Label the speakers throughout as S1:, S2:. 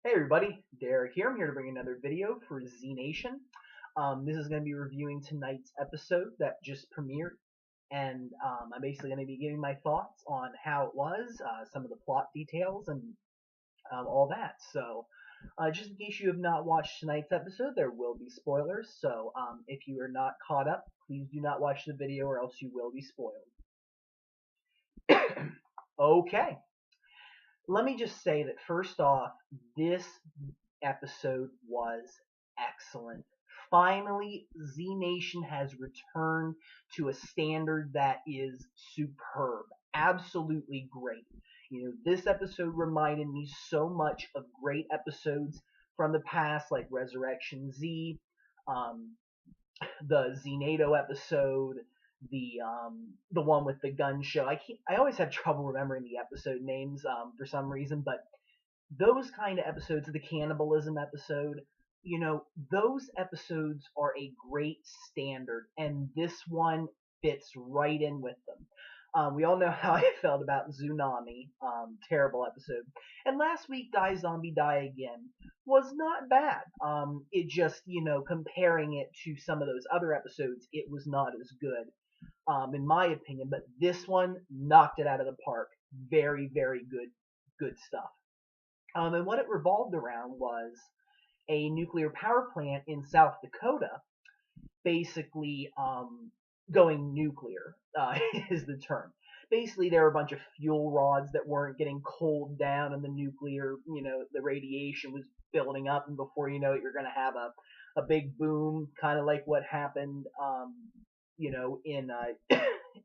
S1: Hey everybody, Derek here. I'm here to bring another video for Z Nation. This is going to be reviewing tonight's episode that just premiered, and I'm basically going to be giving my thoughts on how it was, some of the plot details, and all that. So, just in case you have not watched tonight's episode, there will be spoilers. So, if you are not caught up, please do not watch the video, or else you will be spoiled. Okay, let me just say that first off, this episode was excellent. Finally, Z Nation has returned to a standard that is superb. Absolutely great. This episode reminded me so much of great episodes from the past, like Resurrection Z, um, the Xenado episode, the one with the gun show. I always have trouble remembering the episode names for some reason, but those kind of episodes, the cannibalism episode, those episodes are a great standard, and this one fits right in with them. We all know how I felt about Tsunami, terrible episode. And last week, Die Zombie Die Again was not bad. It just, comparing it to some of those other episodes, it was not as good, in my opinion. But this one knocked it out of the park. Very, very good stuff. And what it revolved around was a nuclear power plant in South Dakota, basically going nuclear, is the term. Basically, there were a bunch of fuel rods that weren't getting cooled down, and the nuclear, the radiation was building up, and before you know it, you're going to have a big boom, kind of like what happened, in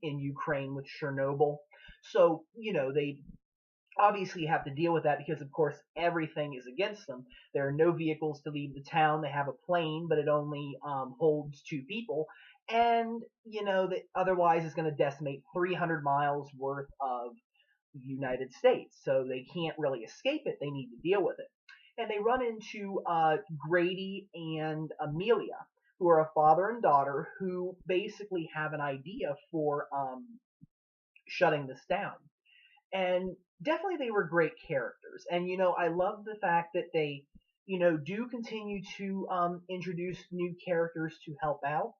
S1: in Ukraine with Chernobyl. So, they obviously have to deal with that because, of course, everything is against them. There are no vehicles to leave the town. They have a plane, but it only holds two people. And, that otherwise is going to decimate 300 miles worth of the United States. So they can't really escape it. They need to deal with it. And they run into Grady and Amelia, who are a father and daughter who basically have an idea for shutting this down. And definitely they were great characters. And I love the fact that they do continue to introduce new characters to help out.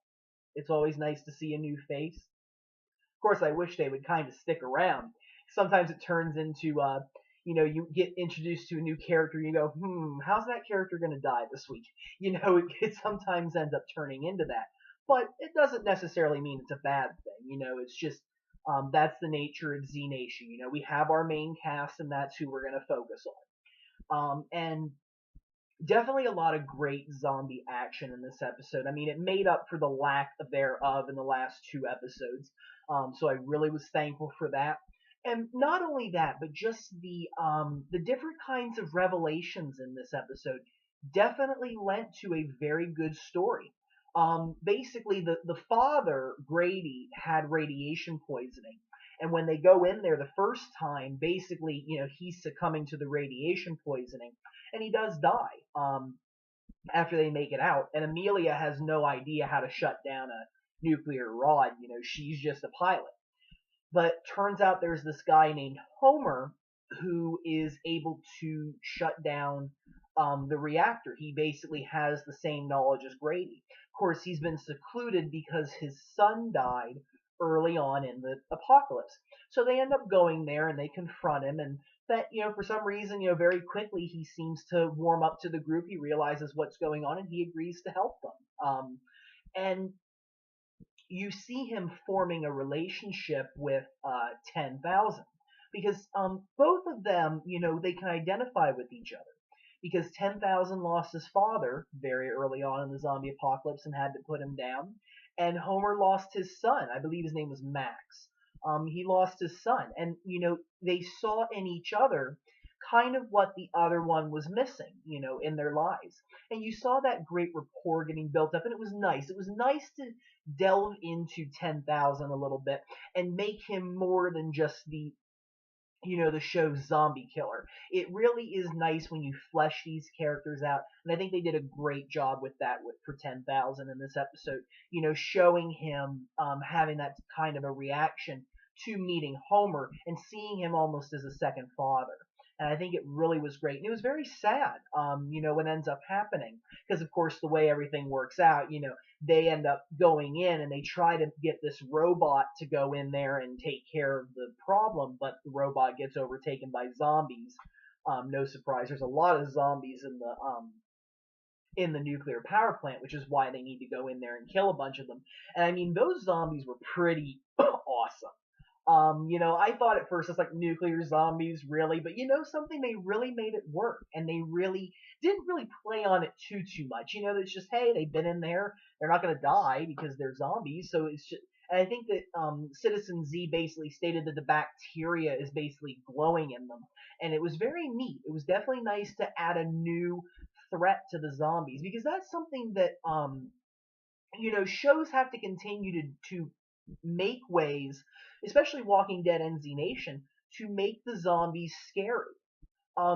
S1: It's always nice to see a new face. Of course, I wish they would kind of stick around. Sometimes it turns into you get introduced to a new character, and you go, how's that character going to die this week? It sometimes ends up turning into that. But it doesn't necessarily mean it's a bad thing. It's just that's the nature of Z Nation. We have our main cast, and that's who we're going to focus on. And definitely a lot of great zombie action in this episode. I mean, it made up for the lack thereof in the last two episodes. So I really was thankful for that. And not only that, but just the different kinds of revelations in this episode definitely lent to a very good story. Basically, the father, Grady, had radiation poisoning. And when they go in there the first time, basically, he's succumbing to the radiation poisoning, and he does die after they make it out. And Amelia has no idea how to shut down a nuclear rod. She's just a pilot. But turns out there's this guy named Homer who is able to shut down the reactor. He basically has the same knowledge as Grady. Of course, he's been secluded because his son died early on in the apocalypse. So they end up going there and they confront him, and that, for some reason, very quickly he seems to warm up to the group. He realizes what's going on and he agrees to help them. And you see him forming a relationship with 10,000 because both of them, they can identify with each other because 10,000 lost his father very early on in the zombie apocalypse and had to put him down, and Homer lost his son. I believe his name was Max. He lost his son, and they saw in each other kind of what the other one was missing, in their lives. And you saw that great rapport getting built up, and it was nice. It was nice to delve into 10,000 a little bit and make him more than just the show's zombie killer. It really is nice when you flesh these characters out, and I think they did a great job with that for 10,000 in this episode. Showing him having that kind of a reaction to meeting Homer and seeing him almost as a second father. And I think it really was great. And it was very sad, what ends up happening. Because, of course, the way everything works out, they end up going in and they try to get this robot to go in there and take care of the problem, but the robot gets overtaken by zombies. No surprise. There's a lot of zombies in the nuclear power plant, which is why they need to go in there and kill a bunch of them. And I mean, those zombies were pretty awesome. I thought at first it's like nuclear zombies, really, but something, they really made it work, and they really didn't really play on it too much. It's just, hey, they've been in there, they're not gonna die because they're zombies, so it's just. And I think that Citizen Z basically stated that the bacteria is basically glowing in them, and it was very neat. It was definitely nice to add a new threat to the zombies, because that's something that shows have to continue to make ways, especially Walking Dead and Z Nation, to make the zombies scary.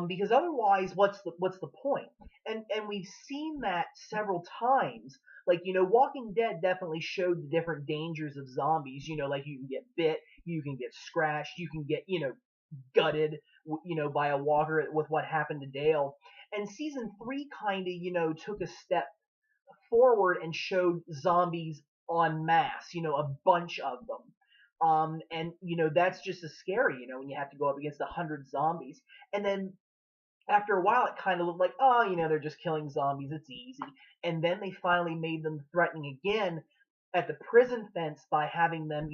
S1: Because otherwise, what's the point? And we've seen that several times. Like, Walking Dead definitely showed the different dangers of zombies. Like, you can get bit, you can get scratched, you can get gutted, by a walker with what happened to Dale. And season 3 kind of took a step forward and showed zombies en masse, a bunch of them. And that's just as scary, when you have to go up against 100 zombies. And then after a while, it kind of looked like, oh, they're just killing zombies, it's easy. And then they finally made them threatening again at the prison fence by having them,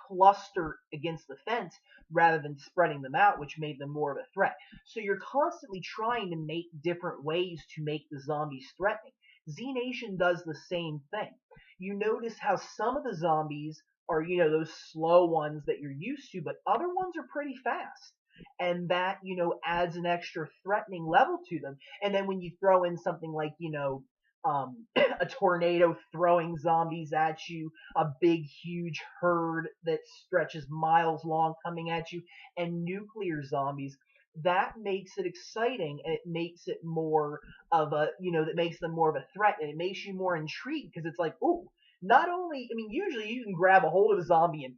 S1: cluster against the fence rather than spreading them out, which made them more of a threat. So you're constantly trying to make different ways to make the zombies threatening. Z Nation does the same thing. You notice how some of the zombies are, those slow ones that you're used to, but other ones are pretty fast. And that, adds an extra threatening level to them. And then when you throw in something like, a tornado throwing zombies at you, a big, huge herd that stretches miles long coming at you, and nuclear zombies, that makes it exciting, and it makes it more of a, that makes them more of a threat, and it makes you more intrigued, because it's like, ooh, not only, I mean, usually you can grab a hold of a zombie and,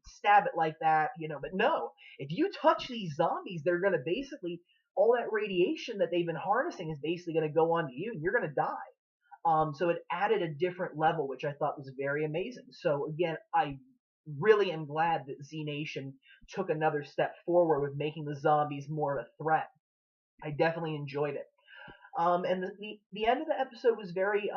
S1: stab it like that, but no, if you touch these zombies, they're going to basically, all that radiation that they've been harnessing is basically going to go onto you, and you're going to die. So it added a different level, which I thought was very amazing. So again, I really am glad that Z Nation took another step forward with making the zombies more of a threat. I definitely enjoyed it. And the end of the episode was very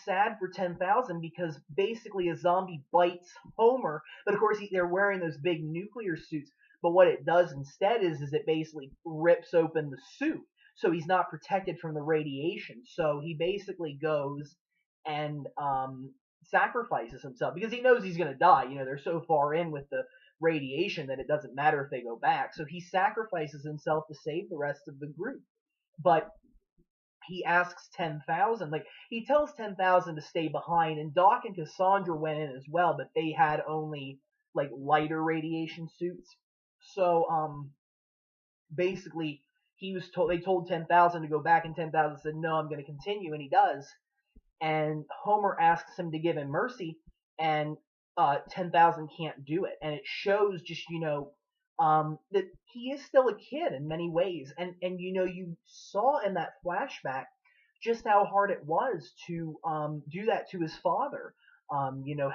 S1: sad for 10,000, because basically a zombie bites Homer, but of course they're wearing those big nuclear suits. But what it does instead is it basically rips open the suit, so he's not protected from the radiation. So he basically goes and sacrifices himself, because he knows he's going to die. They're so far in with the radiation that it doesn't matter if they go back. So he sacrifices himself to save the rest of the group. But he asks 10,000, like, he tells 10,000 to stay behind, and Doc and Cassandra went in as well, but they had only, like, lighter radiation suits. So, basically, they told 10,000 to go back, and 10,000 said, no, I'm going to continue, and he does. And Homer asks him to give him mercy, and 10,000 can't do it. And it shows just, that he is still a kid in many ways. And you saw in that flashback just how hard it was to do that to his father.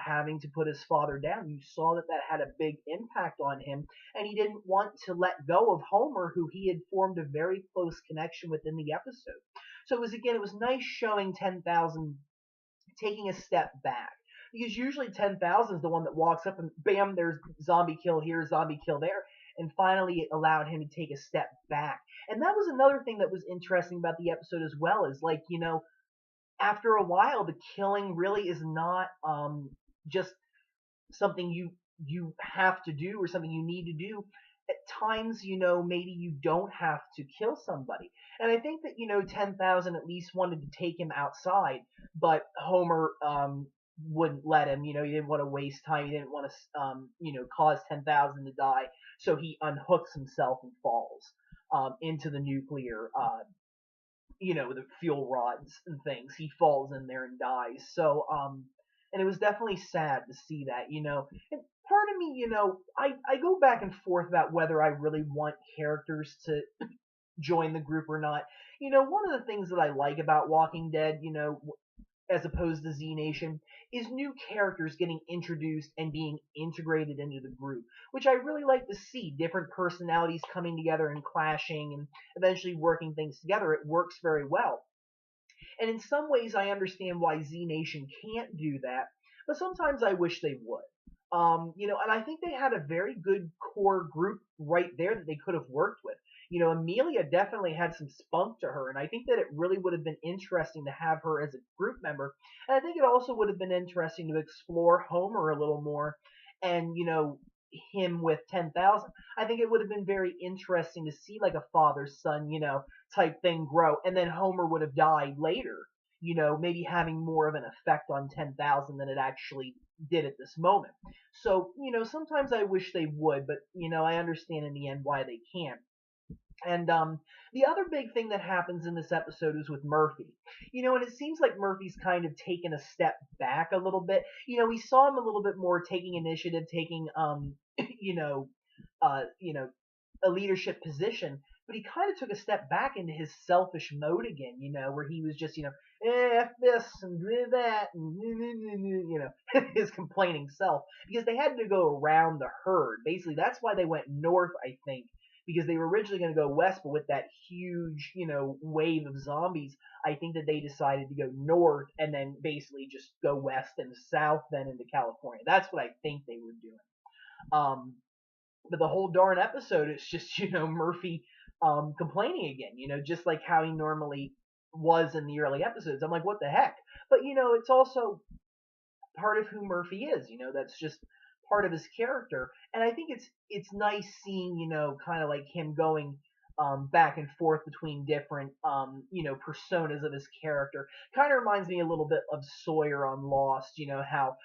S1: Having to put his father down. You saw that had a big impact on him, and he didn't want to let go of Homer, who he had formed a very close connection with in the episode. So it was nice showing 10,000 taking a step back. Because usually 10,000 is the one that walks up and bam, there's zombie kill here, zombie kill there. And finally it allowed him to take a step back. And that was another thing that was interesting about the episode as well, is like, after a while, the killing really is not just something you have to do or something you need to do. At times, maybe you don't have to kill somebody. And I think that, 10,000 at least wanted to take him outside, but Homer wouldn't let him. He didn't want to waste time. He didn't want to, cause 10,000 to die. So he unhooks himself and falls into the nuclear, the fuel rods and things. He falls in there and dies. So, And it was definitely sad to see that, And part of me, I go back and forth about whether I really want characters to join the group or not. One of the things that I like about Walking Dead, as opposed to Z Nation, is new characters getting introduced and being integrated into the group, which I really like to see. Different personalities coming together and clashing and eventually working things together. It works very well. And in some ways, I understand why Z Nation can't do that, but sometimes I wish they would. And I think they had a very good core group right there that they could have worked with. Amelia definitely had some spunk to her, and I think that it really would have been interesting to have her as a group member. And I think it also would have been interesting to explore Homer a little more and, him with 10,000. I think it would have been very interesting to see like a father son, type thing grow, and then Homer would have died later, maybe having more of an effect on 10,000 than it actually did at this moment. So, sometimes I wish they would, but, I understand in the end why they can't. And the other big thing that happens in this episode is with Murphy. And it seems like Murphy's kind of taken a step back a little bit. We saw him a little bit more taking initiative, taking you know, uh, you know, a leadership position, but he kind of took a step back into his selfish mode again, where he was just, F this and that, and, his complaining self, because they had to go around the herd. Basically, that's why they went north, I think, because they were originally going to go west, but with that huge, wave of zombies, I think that they decided to go north and then basically just go west and south then into California. That's what I think they were doing. Um, but the whole darn episode is just, Murphy complaining again, just like how he normally was in the early episodes. I'm like, what the heck? But, it's also part of who Murphy is, that's just part of his character. And I think it's nice seeing, kind of like him going back and forth between different, personas of his character. Kind of reminds me a little bit of Sawyer on Lost, how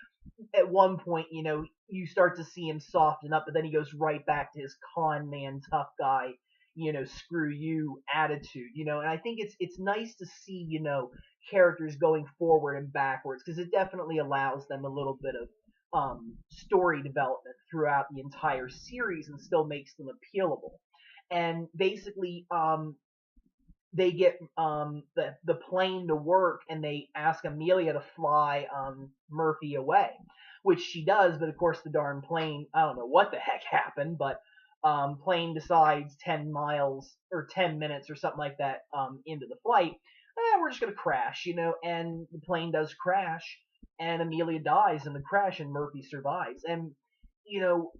S1: at one point, you start to see him soften up, but then he goes right back to his con man, tough guy, screw you attitude, and I think it's nice to see, characters going forward and backwards, because it definitely allows them a little bit of story development throughout the entire series and still makes them appealable. And basically, they get the plane to work, and they ask Amelia to fly Murphy away, which she does. But of course, the darn plane, I don't know what the heck happened, but plane decides 10 miles or 10 minutes or something like that into the flight, we're just gonna crash, and the plane does crash, and Amelia dies in the crash, and Murphy survives. And you know,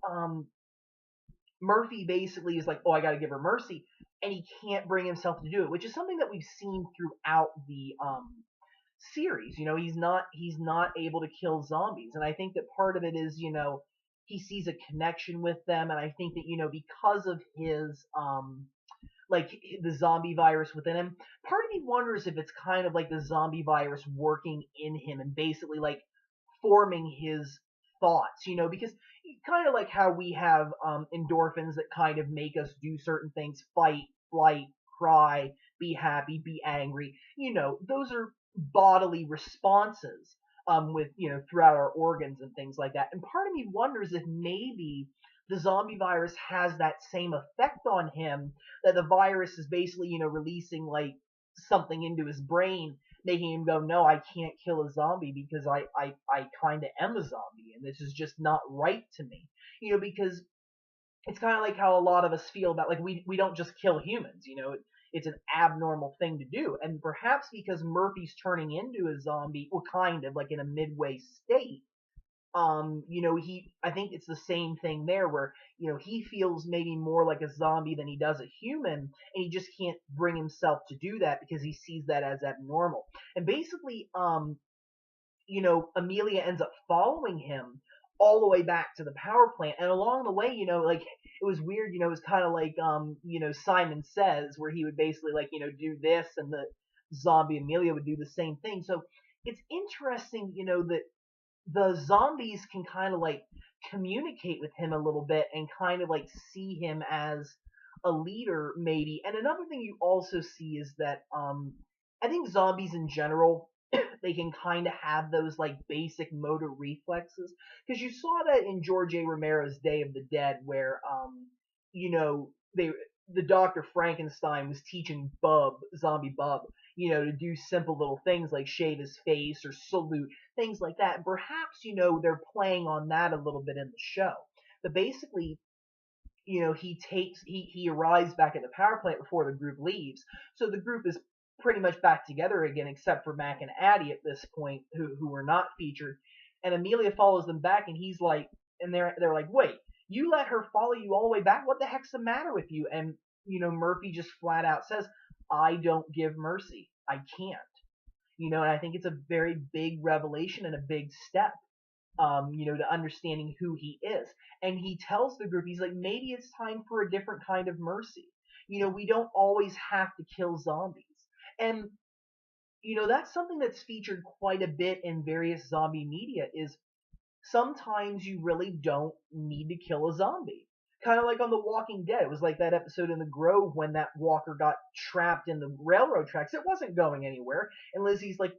S1: Murphy basically is like, oh, I got to give her mercy, and he can't bring himself to do it, which is something that we've seen throughout the series. He's not able to kill zombies, and I think that part of it is, he sees a connection with them, and I think that, because of his like the zombie virus within him, part of me wonders if it's kind of like the zombie virus working in him and basically like forming his thoughts, because kind of like how we have endorphins that kind of make us do certain things, fight, flight, cry, be happy, be angry. Those are bodily responses with, throughout our organs and things like that. And part of me wonders if maybe the zombie virus has that same effect on him, that the virus is basically, releasing like something into his brain, making him go, no, I can't kill a zombie because I kind of am a zombie, and this is just not right to me. Because it's kind of like how a lot of us feel about, like, we don't just kill humans, it's an abnormal thing to do. And perhaps because Murphy's turning into a zombie, well, kind of like in a midway state, I think it's the same thing there, where, he feels maybe more like a zombie than he does a human, and he just can't bring himself to do that because he sees that as abnormal. And basically, Amelia ends up following him all the way back to the power plant, and along the way, like, it was weird, it was kind of like, Simon Says, where he would basically, like, do this, and the zombie Amelia would do the same thing. So it's interesting, that the zombies can kind of like communicate with him a little bit and kind of like see him as a leader, maybe. And another thing you also see is that I think zombies in general, they can kind of have those like basic motor reflexes, because you saw that in George A. Romero's Day of the Dead, where you know, the Dr. Frankenstein was teaching zombie Bub, to do simple little things like shave his face or salute, things like that. And perhaps, they're playing on that a little bit in the show. But basically, he arrives back at the power plant before the group leaves. So the group is pretty much back together again, except for Mac and Addie at this point, who were not featured. And Amelia follows them back, and he's like, and they're like, wait, you let her follow you all the way back? What the heck's the matter with you? And Murphy just flat out says, I don't give mercy. I can't. And I think it's a very big revelation and a big step, to understanding who he is. And he tells the group, he's like, maybe it's time for a different kind of mercy. We don't always have to kill zombies. And, that's something that's featured quite a bit in various zombie media, is sometimes you really don't need to kill a zombie. Kind of like on The Walking Dead. It was like that episode in The Grove when that walker got trapped in the railroad tracks. It wasn't going anywhere. And Lizzie's like,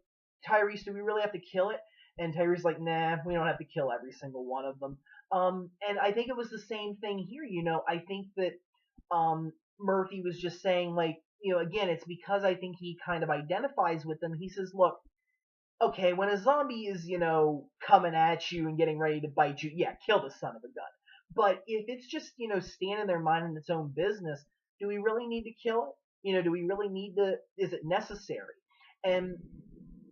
S1: Tyrese, do we really have to kill it? And Tyrese's like, nah, we don't have to kill every single one of them. And I think it was the same thing here. I think that Murphy was just saying, like, again, it's because I think he kind of identifies with them. He says, look, okay, when a zombie is, coming at you and getting ready to bite you, yeah, kill the son of a gun. But if it's just, standing there minding its own business, do we really need to kill it? Do we really need to, is it necessary? And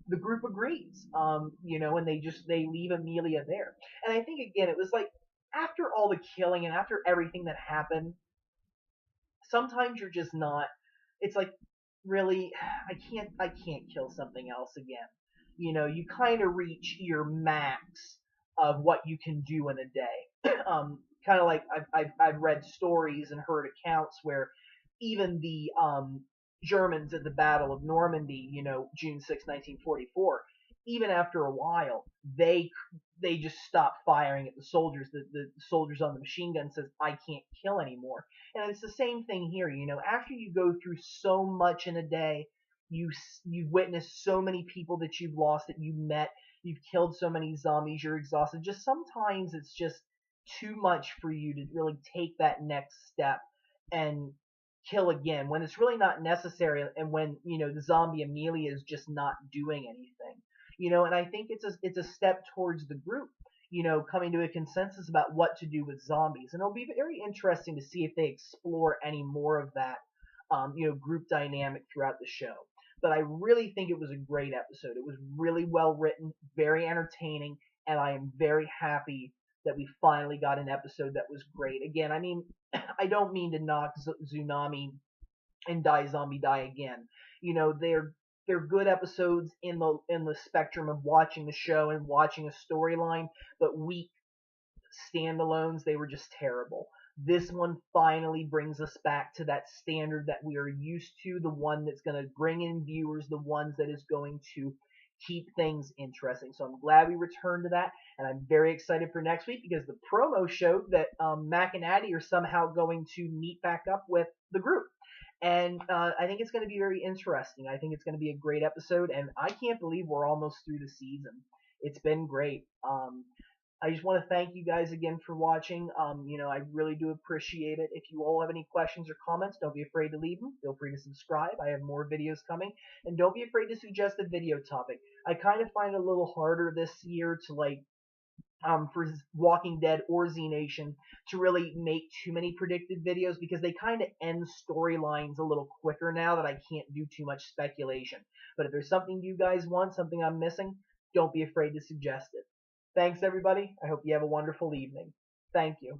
S1: the group agrees, and they leave Amelia there. And I think, again, it was like, after all the killing and after everything that happened, sometimes you're just not, it's like, really, I can't kill something else again. You kind of reach your max of what you can do in a day. Kind of like I've read stories and heard accounts where even the Germans at the Battle of Normandy, June 6, 1944, even after a while, they just stopped firing at the soldiers. The soldiers on the machine gun says, I can't kill anymore. And it's the same thing here. After you go through so much in a day, you've witnessed so many people that you've lost, that you met, you've killed so many zombies, you're exhausted. Just sometimes it's just too much for you to really take that next step and kill again when it's really not necessary, and when the zombie Amelia is just not doing anything. And I think it's a step towards the group coming to a consensus about what to do with zombies. And it'll be very interesting to see if they explore any more of that group dynamic throughout the show. But I really think it was a great episode. It was really well written, very entertaining, and I am very happy that we finally got an episode that was great. Again, I mean, I don't mean to knock Toonami and Die Zombie Die Again. They're good episodes in the spectrum of watching the show and watching a storyline, but weak standalones, they were just terrible. This one finally brings us back to that standard that we are used to, the one that's going to bring in viewers, the ones that is going to keep things interesting. So I'm glad we returned to that, and I'm very excited for next week, because the promo showed that Mac and Addie are somehow going to meet back up with the group. And I think it's going to be very interesting. I think it's going to be a great episode, and I can't believe we're almost through the season. It's been great. I just want to thank you guys again for watching. I really do appreciate it. If you all have any questions or comments, don't be afraid to leave them. Feel free to subscribe. I have more videos coming. And don't be afraid to suggest a video topic. I kind of find it a little harder this year to, for Walking Dead or Z Nation, to really make too many predicted videos, because they kind of end storylines a little quicker now that I can't do too much speculation. But if there's something you guys want, something I'm missing, don't be afraid to suggest it. Thanks, everybody. I hope you have a wonderful evening. Thank you.